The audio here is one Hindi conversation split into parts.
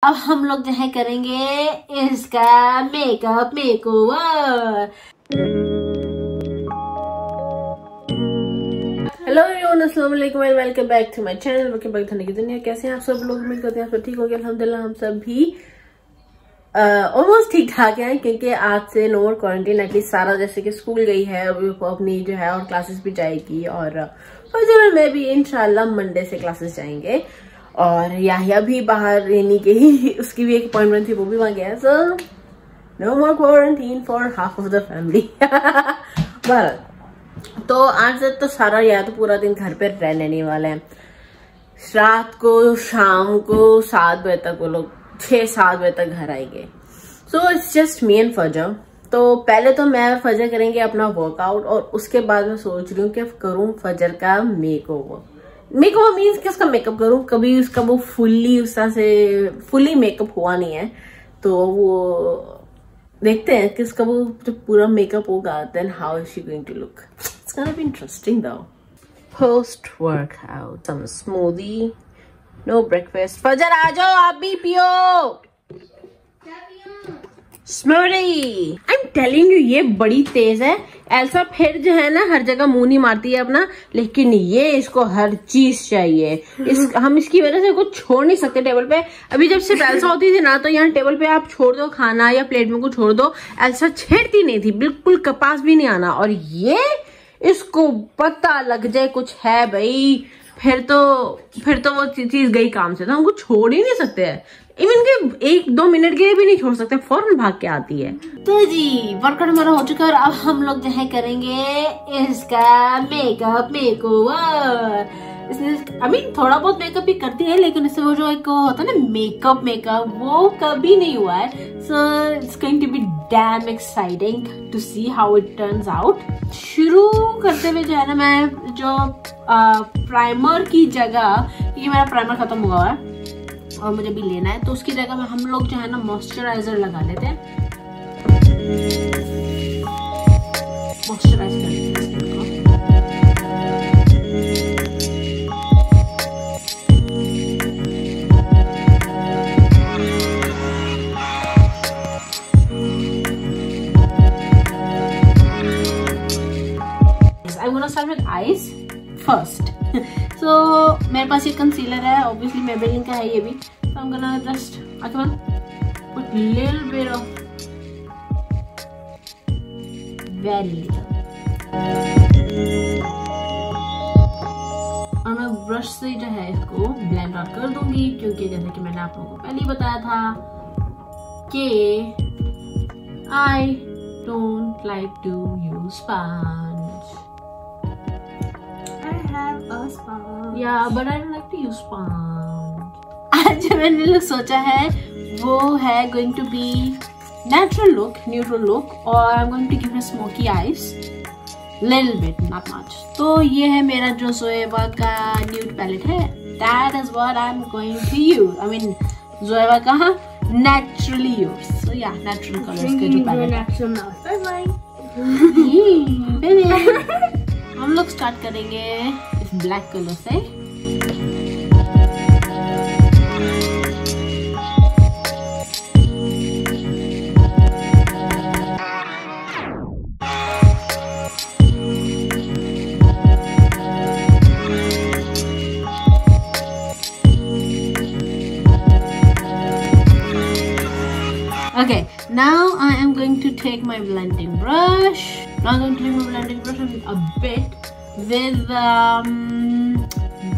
अब हम लोग जो है करेंगे इसका मेकअप मेकओवर। हेलो एवरीवन, अस्सलाम वालेकुम and welcome back to my channel. Welcome back धनिया की दुनिया। कैसे हैं आप सब लोग? उम्मीद करते हैं आप सब ठीक होंगे। अल्हम्दुलिल्लाह हम सब भी ऑलमोस्ट ठीक ठाक हैं, क्योंकि आज से नो मोर क्वारंटाइन। एटलीस्ट सारा जैसे कि स्कूल गई है, अभी अपनी जो है और क्लासेस भी जाएगी, और फजर में भी इंशाल्लाह मंडे से क्लासेस जाएंगे। और याहिया भी बाहर, यानी कि उसकी भी एक अपॉइंटमेंट थी, वो भी वहां गया। So no more quarantine for half of the family. तो आज तो सारा या तो पूरा दिन घर पे रहने वाले हैं। रात को शाम को 7 बजे तक वो लोग 6-7 बजे तक घर आएंगे। So it's just me and फजर। तो पहले तो मैं और फजर करेंगे अपना वर्कआउट, और उसके बाद मैं सोच रही हूँ कि करूँ फजर का मेकओवर। मेकओवर मीन्स कि उसका मेकअप करूँ। कभी उसका वो फुली मेकअप हुआ नहीं है, तो वो देखते हैं कि उसका वो जब पूरा मेकअप होगा then how is she going to look. It's gonna be interesting though. Post workout some smoothie, no breakfast. फजर आ जाओ, आप भी पियो smoothie. I am telling you, ये बड़ी तेज है। एल्सा फिर जो है ना हर जगह मुंह नहीं मारती है अपना, लेकिन ये इसको हर चीज चाहिए। हम इसकी वजह से कुछ छोड़ नहीं सकते टेबल पे। अभी जब सिर्फ एल्सा होती थी ना, तो यहाँ टेबल पे आप छोड़ दो खाना या प्लेट में कुछ छोड़ दो, एल्सा छेड़ती नहीं थी, बिल्कुल कपास भी नहीं आना। और ये इसको पता लग जाए कुछ है भाई, फिर तो वो चीज गई काम से। तो हमको छोड़ ही नहीं सकते हैं, इवन के 1-2 मिनट के लिए भी नहीं छोड़ सकते, फौरन भाग के आती है। तो जी वर्कआउट हमारा हो चुका है, और अब हम लोग जो है करेंगे इसका मेकअप मेकओवर। इसमें थोड़ा बहुत मेकअप भी करती है, लेकिन इससे वो जो एक होता है ना मेकअप वो कभी नहीं हुआ है। So it's going to be damn exciting to see how it turns out. शुरू करते हुए जो है ना, मैं जो प्राइमर की जगह, क्योंकि मेरा प्राइमर खत्म हुआ है और मुझे भी लेना है, तो उसकी जगह में हम लोग जो है ना मॉइस्चराइजर लगा लेते हैं। मॉइस्चराइज कर लेते हैं स्किन को। I'm gonna start with eyes first. So मेरे पास ये कंसीलर है, ऑब्वियसली मेबेलिन का है ये भी। So I'm gonna just put little bit of, very little, और मैं ब्रश से जो है इसको ब्लेंड आउट कर दूंगी, क्योंकि जैसे कि मैंने आप लोगों को पहले ही बताया था कि I don't like to use sponge. Yeah, but I don't like to use sponge. आज मैंने लोग सोचा है वो है going to be natural look, neutral look, और I'm going to give her smoky eyes, little bit, not much. तो ये है मेरा जो ज़ोएबा का nude palette है. That is what I'm going to use. I mean ज़ोएबा का naturally yours. So yeah, natural colors के जो palette. Natural mouth. Bye bye. हम लोग स्टार्ट करेंगे इस ब्लैक कलर से। Okay, now I am going to take my blending brush. Now I'm going to take my blending brush a bit with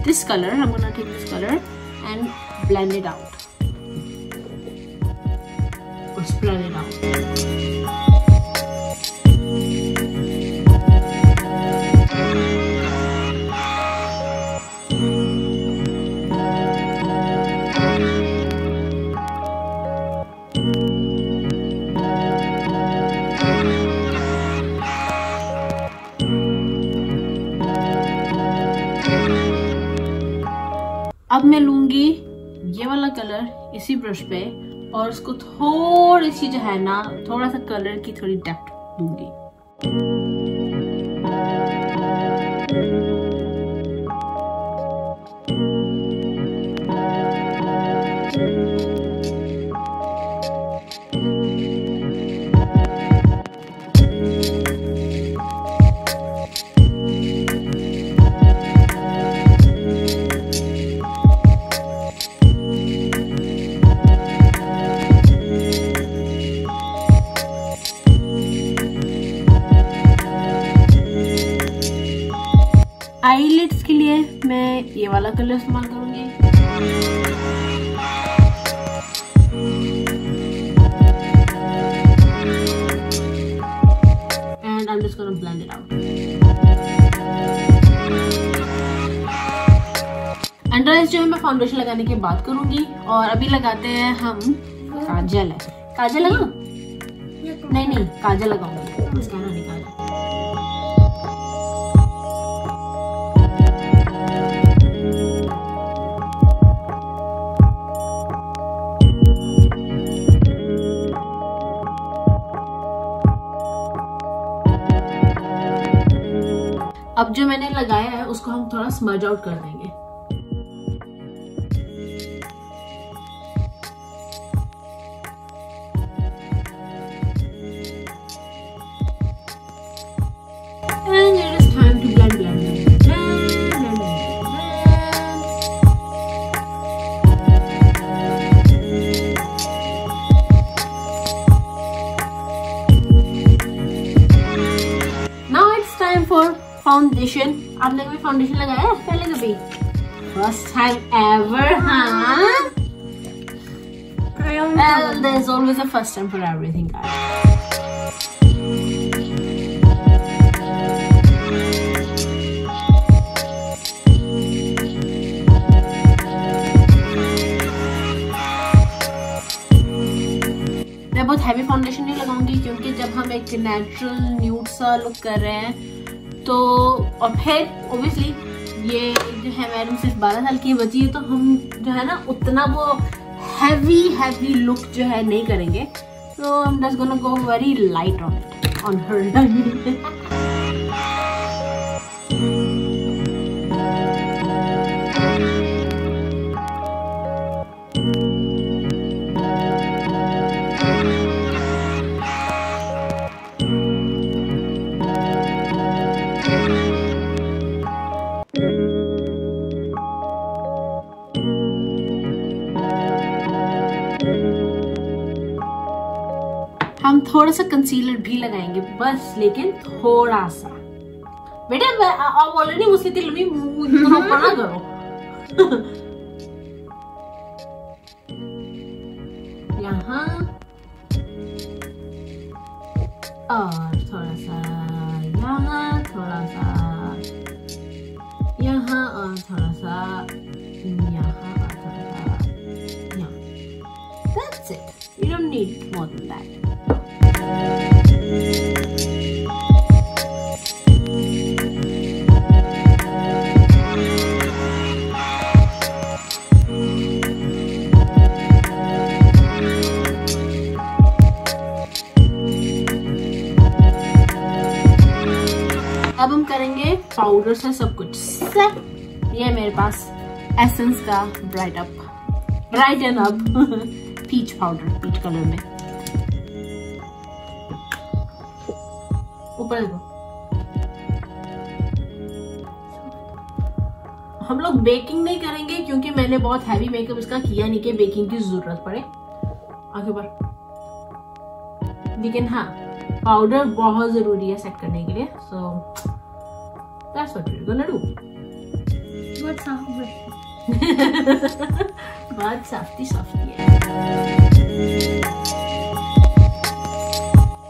this color. I'm gonna take this color and blend it out. Or spread it out. अब मैं लूंगी ये वाला कलर इसी ब्रश पे, और उसको थोड़ी सी जो है ना, थोड़ा सा कलर की थोड़ी डेप्थ दूंगी। आईलिड्स के लिए मैं ये वाला कलर इस्तेमाल करूंगी। And I am just gonna blend it out. Under eyes जो है मैं फाउंडेशन लगाने के बाद करूंगी। और अभी लगाते हैं हम काजल। है काजल लगाऊं? नहीं काजल लगाऊंगी, इसका ना निकाल। अब जो मैंने लगाया है उसको हम थोड़ा स्मज आउट कर देंगे। And it is time to blend. Now it's time for foundation. आपने कभी फाउंडेशन लगाया है पहले कभी? First time ever? हाँ, well, there's always a first time for everything, guys. मैं बहुत हैवी फाउंडेशन नहीं लगाऊंगी क्योंकि जब हम एक नेचुरल न्यूड सा लुक कर रहे हैं तो, और फिर ऑब्वियसली ये जो है मैडम सिर्फ 12 साल की बची है तो हम जो है ना उतना वो हैवी लुक जो है नहीं करेंगे। तो I'm just gonna go very light on it, on her. हम थोड़ा सा कंसीलर भी लगाएंगे बस, लेकिन थोड़ा सा। बेटा आप ऑलरेडी मुझसे लंबी पढ़ा करो। यहाँ और थोड़ा सा यहाँ, थोड़ा सा यहाँ और थोड़ा सा यहाँ और थोड़ा सा यहाँ। That's it. You don't need more than that. अब हम करेंगे पाउडर से सब कुछ। ये मेरे पास एसेंस का brighten up peach powder, peach colour में। ऊपर देखो, हम लोग बेकिंग नहीं करेंगे क्योंकि मैंने बहुत हैवी मेकअप इसका किया नहीं कि बेकिंग की जरूरत पड़े आगे पर। लेकिन हाँ, पाउडर बहुत जरूरी है सेट करने के लिए। So that's what we are gonna do. बहुत सॉफ्टी है।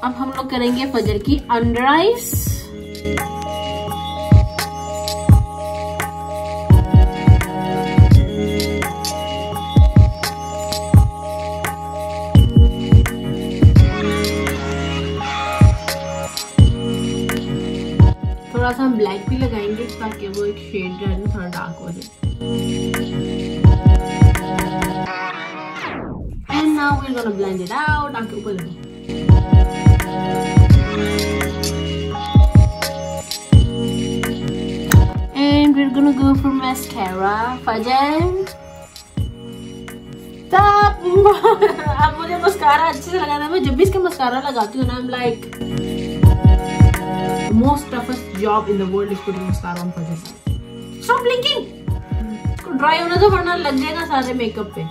अब हम लोग करेंगे फजर की अंडर आईज। थोड़ा सा हम ब्लैक भी लगाएंगे ताकि वो एक शेड जो है ना थोड़ा डार्क हो जाए। And now we are gonna blend it out. आंखें ऊपर देखो। And we're gonna go for mascara. Fajr, stop. अब मुझे मस्कारा अच्छे से लगाना है। मैं जब भी इसका मस्कारा लगाती हूँ ना, I'm like the most toughest job in the world is putting mascara on Fajr. Stop blinking. इसको ड्राई होने दो वरना लग जाएगा सारे मेकअप पे।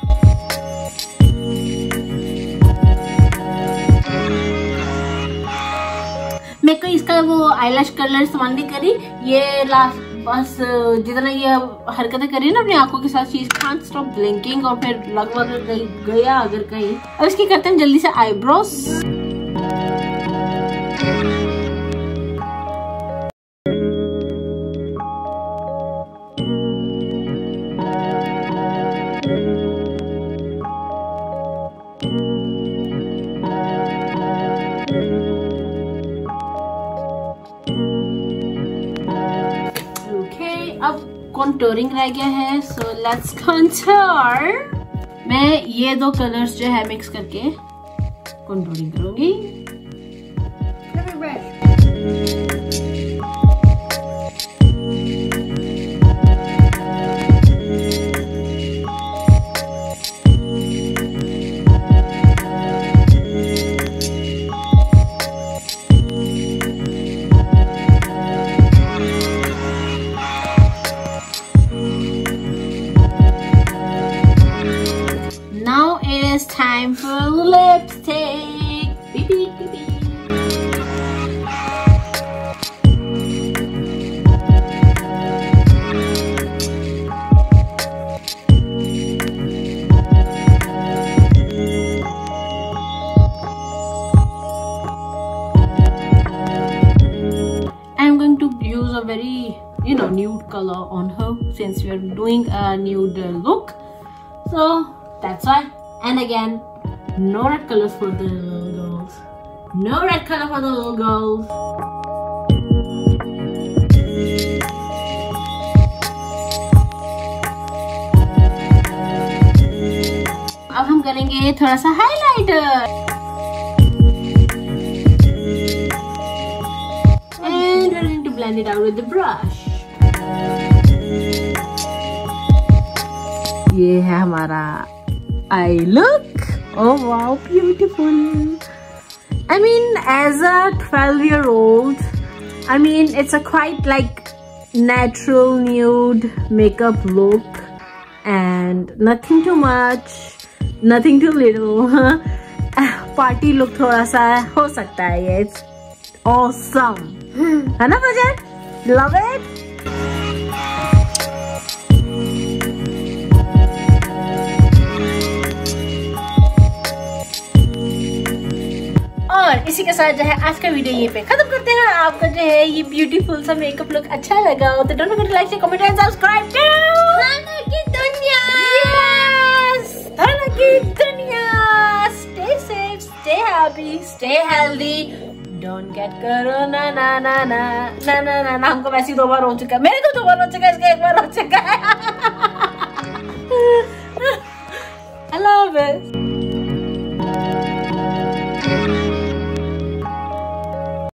मैं कोई इसका वो आईलैश कलर इस्तेमाल नहीं करी। ये लास्ट बस जितना ये हरकतें करी ना अपनी आंखों के साथ, शी कांट स्टॉप ब्लिंकिंग, और फिर लगभग गया अगर कहीं। अब इसकी करते हैं जल्दी से आईब्रोज। अब कॉन्टोरिंग रह गया है, सो लेट्स कॉन्टोर। मैं ये दो कलर्स जो है मिक्स करके कॉन्टोरिंग करूंगी। It's time for lipstick. Beep, beep, beep, beep. I'm going to use a very, nude color on her since we are doing a nude look. So that's why. And again, no red colors for the little girls. No red color for the little girls. अब हम करेंगे थोड़ा सा highlighter. And we're going to blend it out with the brush. ये है हमारा eye look. Oh wow, beautiful. I mean, as a 12-year-old, it's a quite like natural nude makeup look, and nothing too much, nothing too little. Party look थोड़ा सा हो सकता है ये. It's awesome. है ना बजट? Love it. और इसी के साथ जो है आज का वीडियो ये पे खत्म करते हैं। आपका जो है ये ब्यूटीफुल सा मेकअप लुक अच्छा लगा हो तो don't forget to like, share, comment and subscribe to Dhanak की दुनिया। यस, धानक की दुनिया। Stay safe, stay happy, stay healthy, don't get corona. ना ना ना ना ना ना। हमको वैसे ही 2 बार हो चुका है, मेरे को 2 बार हो चुका है, इसका 1 बार हो चुका है।